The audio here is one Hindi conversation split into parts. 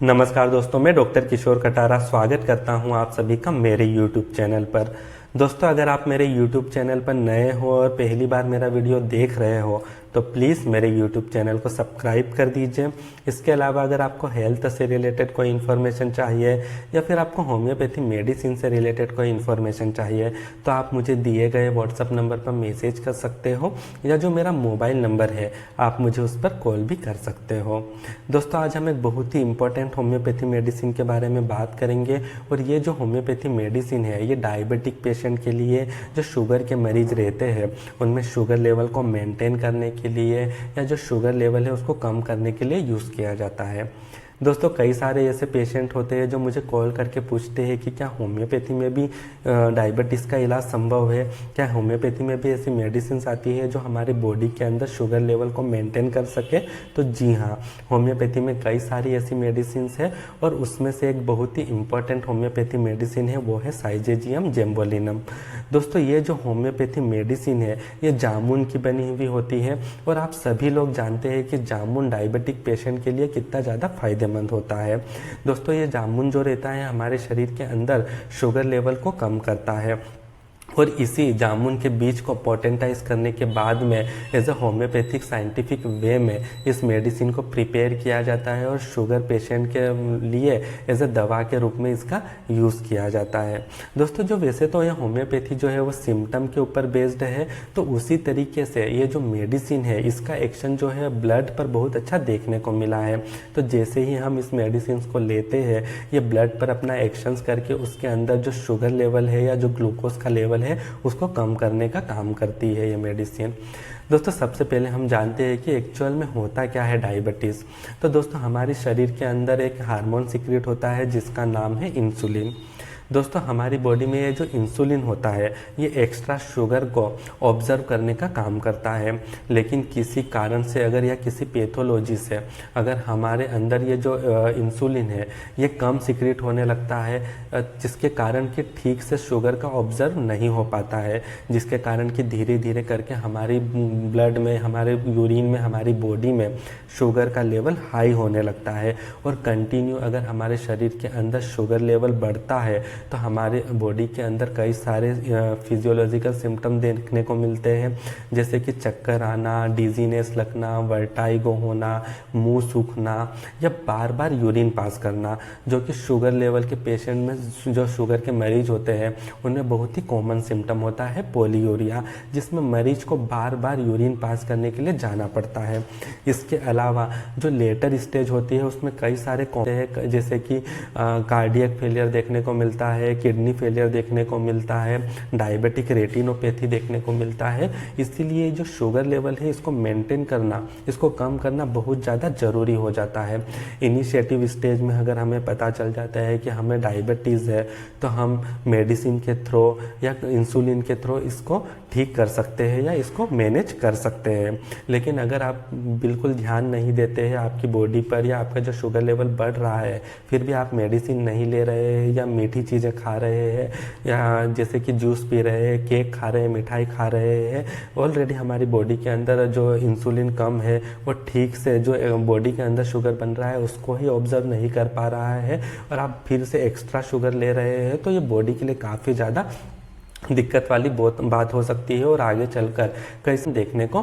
नमस्कार दोस्तों, मैं डॉक्टर किशोर कटारा स्वागत करता हूं आप सभी का मेरे YouTube चैनल पर। दोस्तों, अगर आप मेरे YouTube चैनल पर नए हो और पहली बार मेरा वीडियो देख रहे हो तो प्लीज़ मेरे YouTube चैनल को सब्सक्राइब कर दीजिए। इसके अलावा अगर आपको हेल्थ से रिलेटेड कोई इन्फॉर्मेशन चाहिए या फिर आपको होम्योपैथी मेडिसिन से रिलेटेड कोई इन्फॉर्मेशन चाहिए तो आप मुझे दिए गए व्हाट्सअप नंबर पर मैसेज कर सकते हो या जो मेरा मोबाइल नंबर है आप मुझे उस पर कॉल भी कर सकते हो। दोस्तों, आज हम एक बहुत ही इंपॉर्टेंट होम्योपैथी मेडिसिन के बारे में बात करेंगे और ये जो होम्योपैथी मेडिसिन है ये डायबिटिक पेशेंट के लिए, जो शुगर के मरीज रहते हैं उनमें शुगर लेवल को मेंटेन करने के लिए या जो शुगर लेवल है उसको कम करने के लिए यूज़ किया जाता है। दोस्तों, कई सारे ऐसे पेशेंट होते हैं जो मुझे कॉल करके पूछते हैं कि क्या होम्योपैथी में भी डायबिटीज़ का इलाज संभव है, क्या होम्योपैथी में भी ऐसी मेडिसिन आती है जो हमारे बॉडी के अंदर शुगर लेवल को मेंटेन कर सके। तो जी हाँ, होम्योपैथी में कई सारी ऐसी मेडिसिन है और उसमें से एक बहुत ही इम्पॉर्टेंट होम्योपैथी मेडिसिन है वो है साइजेजियम जेम्बोलिनम। दोस्तों, ये जो होम्योपैथी मेडिसिन है ये जामुन की बनी हुई होती है और आप सभी लोग जानते हैं कि जामुन डायबिटिक पेशेंट के लिए कितना ज़्यादा फायदेमंद होता है। दोस्तों, ये जामुन जो रहता है हमारे शरीर के अंदर शुगर लेवल को कम करता है और इसी जामुन के बीज को पोटेंटाइज करने के बाद में as a homeopathic scientific way में इस मेडिसिन को प्रिपेयर किया जाता है और शुगर पेशेंट के लिए एज अ दवा के रूप में इसका यूज़ किया जाता है। दोस्तों, जो वैसे तो ये होम्योपैथी जो है वो सिम्टम के ऊपर बेस्ड है, तो उसी तरीके से ये जो मेडिसिन है इसका एक्शन जो है ब्लड पर बहुत अच्छा देखने को मिला है। तो जैसे ही हम इस मेडिसिन को लेते हैं ये ब्लड पर अपना एक्शंस करके उसके अंदर जो शुगर लेवल है या जो ग्लूकोज का लेवल है उसको कम करने का काम करती है ये मेडिसिन। दोस्तों, सबसे पहले हम जानते हैं कि एक्चुअल में होता क्या है डायबिटीज़। तो दोस्तों, हमारे शरीर के अंदर एक हार्मोन सीक्रेट होता है जिसका नाम है इंसुलिन। दोस्तों, हमारी बॉडी में ये जो इंसुलिन होता है ये एक्स्ट्रा शुगर को ऑब्जर्व करने का काम करता है, लेकिन किसी कारण से अगर या किसी पैथोलॉजी से अगर हमारे अंदर ये जो इंसुलिन है ये कम सीक्रेट होने लगता है जिसके कारण कि ठीक से शुगर का ऑब्जर्व नहीं हो पाता है, जिसके कारण कि धीरे धीरे करके हमारी ब्लड में, हमारे यूरिन में, हमारी बॉडी में शुगर का लेवल हाई होने लगता है और कंटिन्यू अगर हमारे शरीर के अंदर शुगर लेवल बढ़ता है तो हमारे बॉडी के अंदर कई सारे फिजियोलॉजिकल सिम्टम देखने को मिलते हैं, जैसे कि चक्कर आना, डिजीनेस लगना, वर्टाइगो होना, मुंह सूखना या बार बार यूरिन पास करना, जो कि शुगर लेवल के पेशेंट में, जो शुगर के मरीज होते हैं उनमें बहुत ही कॉमन सिम्टम होता है पॉलीयूरिया, जिसमें मरीज को बार बार यूरिन पास करने के लिए जाना पड़ता है। इसके अलावा जो लेटर स्टेज होती है उसमें कई सारे हैं, जैसे कि कार्डियक फेलियर देखने को मिलता है, किडनी फेलियर देखने को मिलता है, डायबिटिक रेटिनोपैथी देखने को मिलता है। इसीलिए जो शुगर लेवल है इसको मेंटेन करना, इसको कम करना बहुत ज़्यादा ज़रूरी हो जाता है। इनिशिएटिव स्टेज में अगर हमें पता चल जाता है कि हमें डायबिटीज़ है तो हम मेडिसिन के थ्रू या इंसुलिन के थ्रू इसको ठीक कर सकते हैं या इसको मैनेज कर सकते हैं। लेकिन अगर आप बिल्कुल ध्यान नहीं देते हैं आपकी बॉडी पर या आपका जो शुगर लेवल बढ़ रहा है फिर भी आप मेडिसिन नहीं ले रहे हैं या मीठी चीज़ें खा रहे हैं या जैसे कि जूस पी रहे हैं, केक खा रहे हैं, मिठाई खा रहे हैं, ऑलरेडी हमारी बॉडी के अंदर जो इंसुलिन कम है वो ठीक से जो बॉडी के अंदर शुगर बन रहा है उसको ही ऑब्जर्व नहीं कर पा रहा है और आप फिर से एक्स्ट्रा शुगर ले रहे हैं, तो ये बॉडी के लिए काफ़ी ज़्यादा दिक्कत वाली बात हो सकती है और आगे चलकर कई देखने को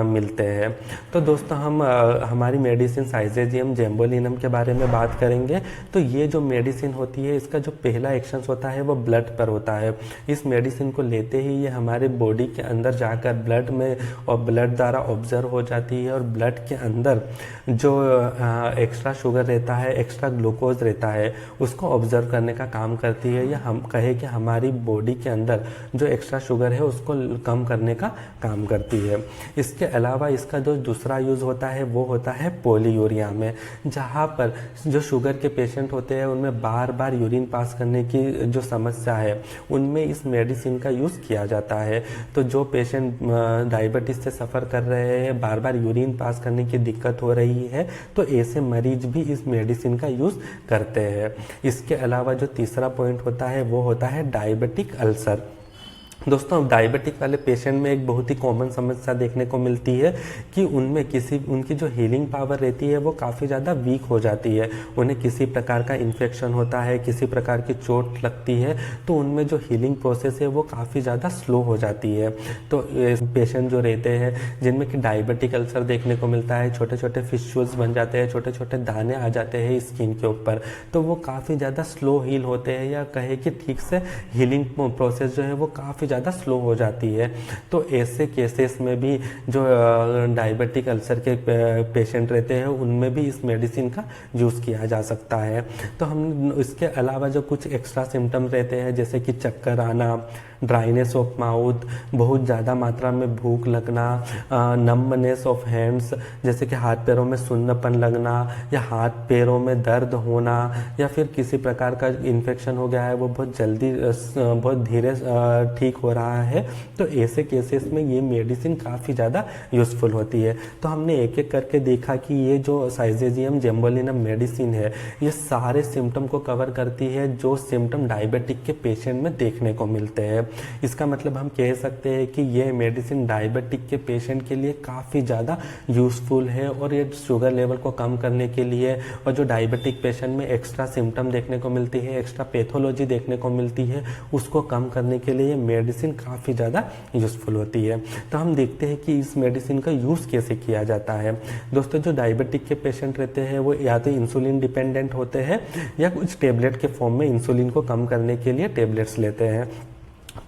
मिलते हैं। तो दोस्तों, हम हमारी मेडिसिन साइजेजियम जेम्बोलिनम के बारे में बात करेंगे। तो ये जो मेडिसिन होती है इसका जो पहला एक्शन होता है वो ब्लड पर होता है। इस मेडिसिन को लेते ही ये हमारे बॉडी के अंदर जाकर ब्लड में और ब्लड द्वारा ऑब्जर्व हो जाती है और ब्लड के अंदर जो एक्स्ट्रा शुगर रहता है, एक्स्ट्रा ग्लूकोज रहता है उसको ऑब्जर्व करने का काम करती है, या हम कहे कि हमारी बॉडी के अंदर जो एक्स्ट्रा शुगर है उसको कम करने का काम करती है। इसके अलावा इसका जो दूसरा यूज़ होता है वो होता है पॉलीयूरिया में, जहाँ पर जो शुगर के पेशेंट होते हैं उनमें बार बार यूरिन पास करने की जो समस्या है उनमें इस मेडिसिन का यूज़ किया जाता है। तो जो पेशेंट डायबिटीज़ से सफ़र कर रहे हैं, बार बार यूरिन पास करने की दिक्कत हो रही है, तो ऐसे मरीज भी इस मेडिसिन का यूज़ करते हैं। इसके अलावा जो तीसरा पॉइंट होता है वो होता है डायबिटिक अल्सर। दोस्तों डायबिटिक वाले पेशेंट में एक बहुत ही कॉमन समस्या देखने को मिलती है कि उनमें उनकी जो हीलिंग पावर रहती है वो काफ़ी ज़्यादा वीक हो जाती है। उन्हें किसी प्रकार का इन्फेक्शन होता है, किसी प्रकार की चोट लगती है, तो उनमें जो हीलिंग प्रोसेस है वो काफ़ी ज़्यादा स्लो हो जाती है। तो पेशेंट जो रहते हैं जिनमें कि डायबिटिक अल्सर देखने को मिलता है, छोटे छोटे फिस्चुल्स बन जाते हैं, छोटे छोटे दाने आ जाते हैं स्किन के ऊपर, तो वो काफ़ी ज़्यादा स्लो हील होते हैं, या कहे कि ठीक से हीलिंग प्रोसेस जो है वो काफ़ी ज़्यादा स्लो हो जाती है। तो ऐसे केसेस में भी जो डायबिटिक अल्सर के पेशेंट रहते हैं उनमें भी इस मेडिसिन का यूज़ किया जा सकता है। तो हम इसके अलावा जो कुछ एक्स्ट्रा सिम्टम्स रहते हैं जैसे कि चक्कर आना, ड्राइनेस ऑफ माउथ, बहुत ज़्यादा मात्रा में भूख लगना, नम्बनेस ऑफ हैंड्स जैसे कि हाथ पैरों में सुन्नपन लगना, या हाथ पैरों में दर्द होना, या फिर किसी प्रकार का इन्फेक्शन हो गया है वो बहुत जल्दी बहुत धीरे ठीक हो रहा है, तो ऐसे केसेस में ये मेडिसिन काफ़ी ज़्यादा यूज़फुल होती है। तो हमने एक एक करके देखा कि ये जो साइजेजियम जेम्बोलिनम मेडिसिन है ये सारे सिम्टम को कवर करती है जो सिम्टम डायबिटिक के पेशेंट में देखने को मिलते हैं। इसका मतलब हम कह सकते हैं कि ये मेडिसिन डायबिटिक के पेशेंट के लिए काफ़ी ज़्यादा यूज़फुल है, और ये शुगर लेवल को कम करने के लिए, और जो डायबिटिक पेशेंट में एक्स्ट्रा सिम्टम देखने को मिलती है, एक्स्ट्रा पैथोलॉजी देखने को मिलती है, उसको कम करने के लिए ये मेडिसिन काफ़ी ज़्यादा यूज़फुल होती है। तो हम देखते हैं कि इस मेडिसिन का यूज़ कैसे किया जाता है। दोस्तों जो डायबिटिक के पेशेंट रहते हैं वो या तो इंसुलिन डिपेंडेंट होते हैं या कुछ टेबलेट के फॉर्म में इंसुलिन को कम करने के लिए टेबलेट्स लेते हैं।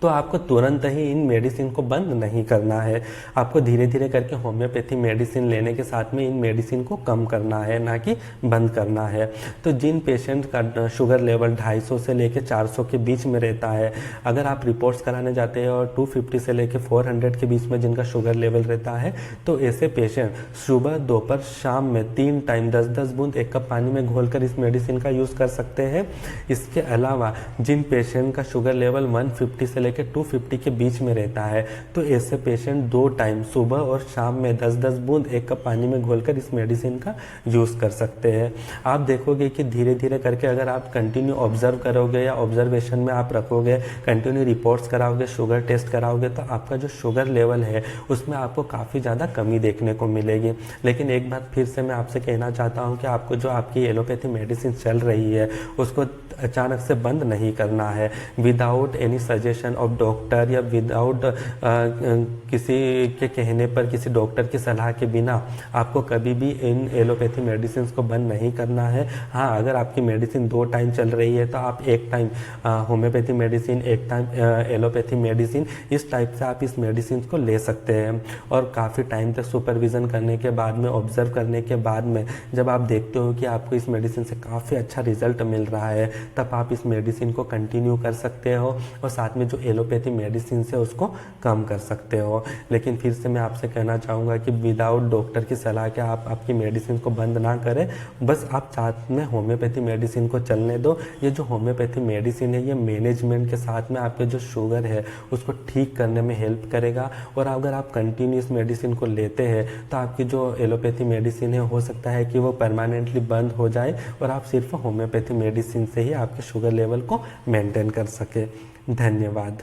तो आपको तुरंत ही इन मेडिसिन को बंद नहीं करना है, आपको धीरे धीरे करके होम्योपैथी मेडिसिन लेने के साथ में इन मेडिसिन को कम करना है, ना कि बंद करना है। तो जिन पेशेंट का शुगर लेवल 250 से लेके 400 के बीच में रहता है, अगर आप रिपोर्ट्स कराने जाते हैं और 250 से लेके 400 के बीच में जिनका शुगर लेवल रहता है, तो ऐसे पेशेंट सुबह, दोपहर, शाम में 3 टाइम 10-10 बूंद 1 कप पानी में घोलकर इस मेडिसिन का यूज़ कर सकते हैं। इसके अलावा जिन पेशेंट का शुगर लेवल 150 से लेकर 250 के बीच में रहता है, तो ऐसे पेशेंट 2 टाइम सुबह और शाम में 10-10 बूंद 1 कप पानी में घोलकर इस मेडिसिन का यूज़ कर सकते हैं। आप देखोगे कि धीरे धीरे करके अगर आप कंटिन्यू ऑब्जर्व करोगे या ऑब्जर्वेशन में आप रखोगे, कंटिन्यू रिपोर्ट्स कराओगे, शुगर टेस्ट कराओगे, तो आपका जो शुगर लेवल है उसमें आपको काफ़ी ज़्यादा कमी देखने को मिलेगी। लेकिन एक बात फिर से मैं आपसे कहना चाहता हूँ कि आपको जो आपकी एलोपैथी मेडिसिन चल रही है उसको अचानक से बंद नहीं करना है, without any suggestion of doctor, या विदाउट किसी के कहने पर, किसी डॉक्टर की सलाह के बिना आपको कभी भी इन एलोपैथी मेडिसिन को बंद नहीं करना है। हाँ, अगर आपकी मेडिसिन 2 टाइम चल रही है तो आप 1 time homeopathy medicine, 1 time allopathy medicine, इस टाइप से आप इस मेडिसिन को ले सकते हैं। और काफ़ी टाइम तक सुपरविज़न करने के बाद में, ऑब्जर्व करने के बाद में, जब आप देखते हो कि आपको इस मेडिसिन से काफ़ी अच्छा रिजल्ट मिल रहा है, तब आप इस मेडिसिन को कंटिन्यू कर सकते हो और साथ में जो एलोपैथी मेडिसिन से उसको कम कर सकते हो। लेकिन फिर से मैं आपसे कहना चाहूँगा कि विदाउट डॉक्टर की सलाह के आप आपकी मेडिसिन को बंद ना करें, बस आप साथ में होम्योपैथी मेडिसिन को चलने दो। ये जो होम्योपैथी मेडिसिन है ये मैनेजमेंट के साथ में आपके जो शुगर है उसको ठीक करने में हेल्प करेगा, और अगर आप कंटिन्यू इस मेडिसिन को लेते हैं तो आपकी जो एलोपैथी मेडिसिन है हो सकता है कि वो परमानेंटली बंद हो जाए और आप सिर्फ होम्योपैथी मेडिसिन से ही आपके शुगर लेवल को मेंटेन कर सके। धन्यवाद।